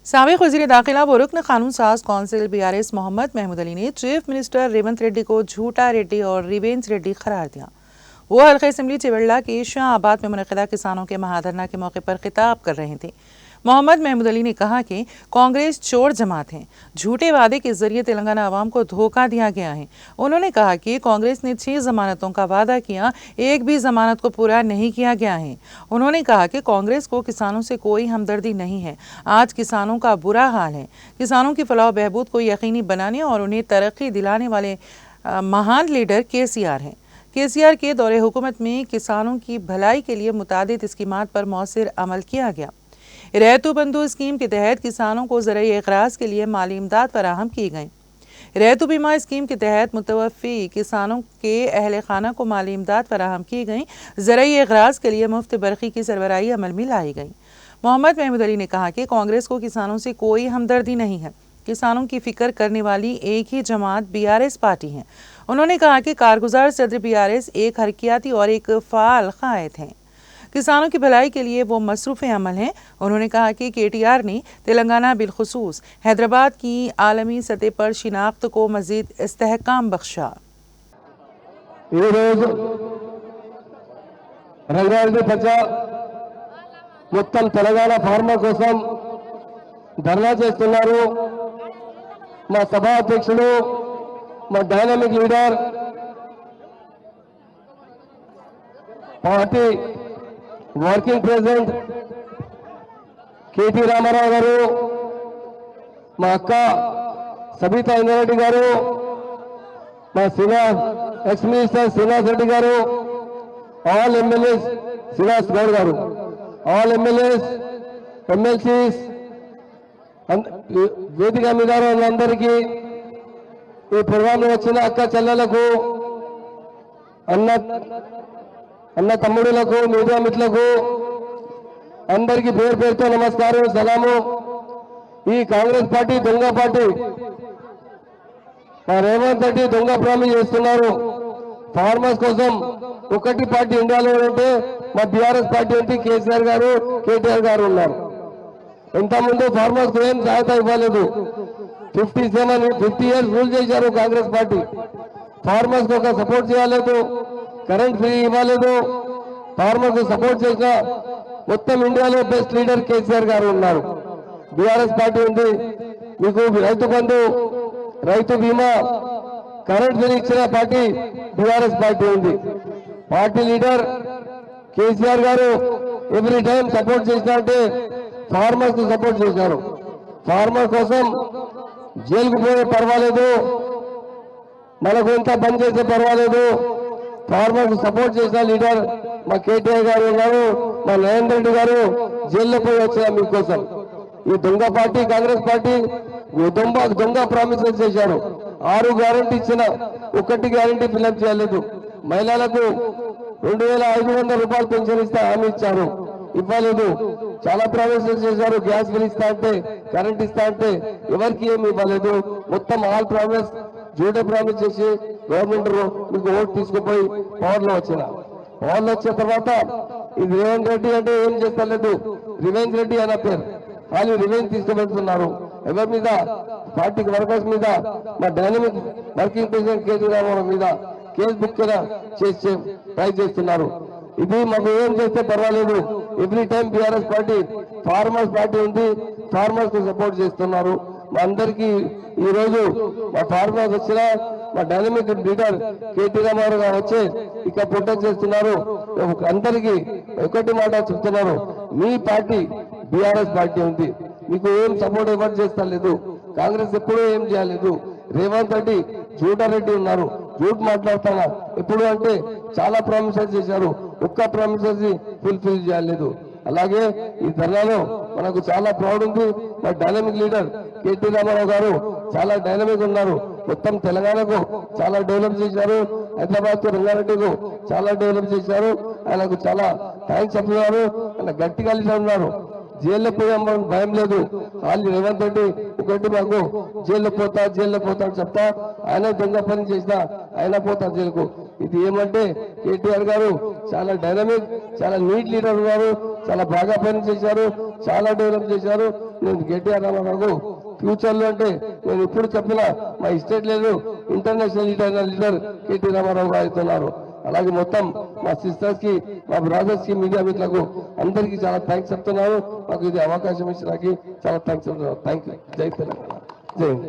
साबिक़ वज़ीर दाखिला व रुकन कानून साज कौंसिल BRS मोहम्मद महमूद अली ने चीफ मिनिस्टर रेवंत रेड्डी को झूठा रेड्डी और रिवेंज रेड्डी करार दिया। वो हल्का असम्बली चिवड़ा के शाहबाद में मुनक़िदा किसानों के महाधरना के मौके पर खिताब कर रहे थे। मोहम्मद महमूद अली ने कहा कि कांग्रेस चोर जमात है, झूठे वादे के जरिए तेलंगाना आवाम को धोखा दिया गया है। उन्होंने कहा कि कांग्रेस ने 6 जमानतों का वादा किया, एक भी जमानत को पूरा नहीं किया गया है। उन्होंने कहा कि कांग्रेस को किसानों से कोई हमदर्दी नहीं है। आज किसानों का बुरा हाल है। किसानों की फलाह बहबूद को यकीनी बनाने और उन्हें तरक्की दिलाने वाले महान लीडर KCR हैं। KCR के दौरे हुकूमत में किसानों की भलाई के लिए मुतादिद स्कीमात पर मौसर अमल किया गया। रैतु बंधु स्कीम के तहत किसानों को ज़राई इखराज के लिए माली इमदाद फराहम की गई। रैतु बीमा स्कीम के तहत मुतवफ़ी किसानों के अहल खाना को माली इमदाद फराहम की गई। ज़राई इखराज के लिए मुफ्त बरक़ी की सरबराही अमल में लाई गई। मोहम्मद महमूद अली ने कहा कि कांग्रेस को किसानों से कोई हमदर्दी नहीं है। किसानों की फ़िक्र करने वाली एक ही जमात BRS पार्टी है। उन्होंने कहा कि कारगुजार सदर BRS एक हरकियाती और एक फ़ाल क़ायद हैं। किसानों की भलाई के लिए वो मसरूफ़ अमल हैं। उन्होंने कहा कि KTR ने तेलंगाना बिलखुसूस हैदराबाद की आलमी सतह पर शिनाख्त को मज़ीद इस्तेहकाम बख्शा। మొత్తం తెలంగాణ ఫార్మర్ కోసం ధర్నా చేస్తున్నారు। మా సభా అధ్యక్షుడు, మా dynamic leader, party working president KT Rama Rao గారు, మా అక్క సబితా ఇంద్రారెడ్డి గారు, మా ఎక్స్ మినిస్టర్ శ్రీనివాస్ రెడ్డి గారు, ఆల్ ఎమ్మెల్యేస్ శ్రీనివాస్ గౌడ్ గారు, ఆల్ ఎమ్మెల్యేస్ MLCs వేదిక మీద అందరికీ, ఈ ప్రోగ్రాంలో వచ్చిన అక్క చెల్లెలకు, అన్న తమ్ముడులకు, మీడియా మిత్రులకు అందరికీ పేరు పేరుతో నమస్కారం, సలాము। ఈ కాంగ్రెస్ పార్టీ దొంగ పార్టీ, మా రేవంత్ రెడ్డి దొంగ ప్రామిస్ చేస్తున్నారు। ఫార్మర్స్ కోసం ఒకటి పార్టీ ఇండియాలో ఉంటే మా BRS పార్టీ అంటే KCR గారు, KTR గారు ఉన్నారు। ఇంతకుముందు ఫార్మర్స్ కు ఏం సహాయత ఇవ్వలేదు। 50 ఇయర్స్ రూల్ చేశారు కాంగ్రెస్ పార్టీ। ఫార్మర్స్ కు ఒక సపోర్ట్ చేయలేదు, కరెంట్ ఫ్రీ ఇవ్వలేదు। ఫార్మర్స్ కు సపోర్ట్ చేసిన మొత్తం ఇండియాలో బెస్ట్ లీడర్ KCR గారు ఉన్నారు। BRS పార్టీ ఉంది। మీకు రైతు బంధు, రైతు బీమా, కరెంట్ ఫ్రీ ఇచ్చిన పార్టీ BRS పార్టీ ఉంది। పార్టీ లీడర్ KCR గారు ఎవ్రీ టైం సపోర్ట్ చేసినట్టే ఫార్మర్స్ కు సపోర్ట్ చేశారు। ఫార్మర్ కోసం జైలుకు పోయే పర్వాలేదు, మనకు ఎంత బంద్ చేసే పర్వాలేదు, ఫార్మర్ కు సపోర్ట్ చేసిన లీడర్ మా KTR గారు ఉన్నారు। మా నరేంద్ర రెడ్డి గారు జైల్లో పోయి వచ్చారు మీకోసం। ఈ దొంగ పార్టీ కాంగ్రెస్ పార్టీ దొంగ ప్రామిసెస్ చేశారు। 6 గ్యారంటీ ఇచ్చిన, ఒకటి గ్యారంటీ ఫిల్అప్ చేయలేదు। మహిళలకు 2500 రూపాయలు పెన్షన్ ఇస్తా హామీ ఇచ్చారు, ఇవ్వలేదు। చాలా ప్రామిసెస్ చేశారు, గ్యాస్ బిల్ ఇస్తా అంటే, కరెంట్ ఇస్తా అంటే ఎవరికి ఏమి ఇవ్వలేదు। మొత్తం ఆల్ ప్రామిస్, జూడే ప్రామిస్ చేసి గవర్నమెంట్ మీకు ఓటు తీసుకుపోయి పవర్లో వచ్చిన తర్వాత ఇది రేవంత్ రెడ్డి అంటే ఏం చేస్తలేదు, రివెంజ్ రెడ్డి అన్న పేరు, వాళ్ళు రివెంజ్ తీసుకువెళ్తున్నారు ఎవరి మీద, పార్టీకి వర్కర్స్ మీద, మా dynamic working president KT Rama Rao మీద కేసు బుక్ చేసి ట్రై చేస్తున్నారు। ఇది మాకు ఏం చేస్తే పర్వాలేదు, every time BRS party farmers party ఉంది, ఫార్మర్స్ కు సపోర్ట్ చేస్తున్నారు। మా అందరికీ ఈ రోజు మా ఫార్మర్స్ వచ్చిన మా డైనమిక్ లీడర్ KT రామారావు గారు వచ్చి ఇక్కడ ప్రొటెక్ట్ చేస్తున్నారు। అందరికీ ఒకటి మాట చెప్తున్నారు, మీ పార్టీ BRS పార్టీ ఉంది, మీకు ఏం సపోర్ట్ ఎవరు చేస్తలేదు, కాంగ్రెస్ ఎప్పుడూ ఏం చేయలేదు। రేవంత్ రెడ్డి జూటారెడ్డి ఉన్నారు, జూట్ మాట్లాడుతున్నా ఎప్పుడు అంటే చాలా ప్రామిసెస్ చేశారు, ఒక్క ప్రామిసెస్ ఫుల్ఫిల్ చేయలేదు। అలాగే ఈ ధర్నాలో మనకు చాలా ప్రౌడ్ ఉంది, మా డైనమిక్ లీడర్ KT రామారావు గారు చాలా డైనమిక్ ఉన్నారు, మొత్తం తెలంగాణకు చాలా డెవలప్ చేశారు, హైదరాబాద్ కు రంగారెడ్డికు చాలా డెవలప్ చేశారు। ఆయనకు చాలా థ్యాంక్స్ చెప్తున్నారు, ఆయన గట్టిగా ఉన్నారు। జైల్లో పోయాం భయం లేదు, వాళ్ళు రేవంత్ రెడ్డి ఒకటి మాకు జైల్లో పోతా అని చెప్తా, ఆయన దొంగ పని చేసినా ఆయన పోతా జైలుకు। ఇది ఏమంటే KTR గారు చాలా డైనమిక్, చాలా నీట్ లీడర్ ఉన్నారు, చాలా బాగా పని చేశారు, చాలా డెవలప్ చేశారు। నేను కేటీఆర్ రామారావు ఫ్యూచర్ లో అంటే నేను ఇప్పుడు చెప్పిన మా స్టేట్ లేదు ఇంటర్నేషనల్ లీడర్ కేటీ రామారావు గారు అవుతున్నారు. అలాగే మొత్తం మా సిస్టర్స్ కి మా బ్రదర్స్ కి మీడియా మిత్రులకు అందరికీ చాలా థ్యాంక్స్ చెప్తున్నాను. మాకు ఇది అవకాశం ఇచ్చినాకి చాలా థ్యాంక్స్ చెప్తున్నాను. Thank you. జై తెలంగాణ. జై హింద్.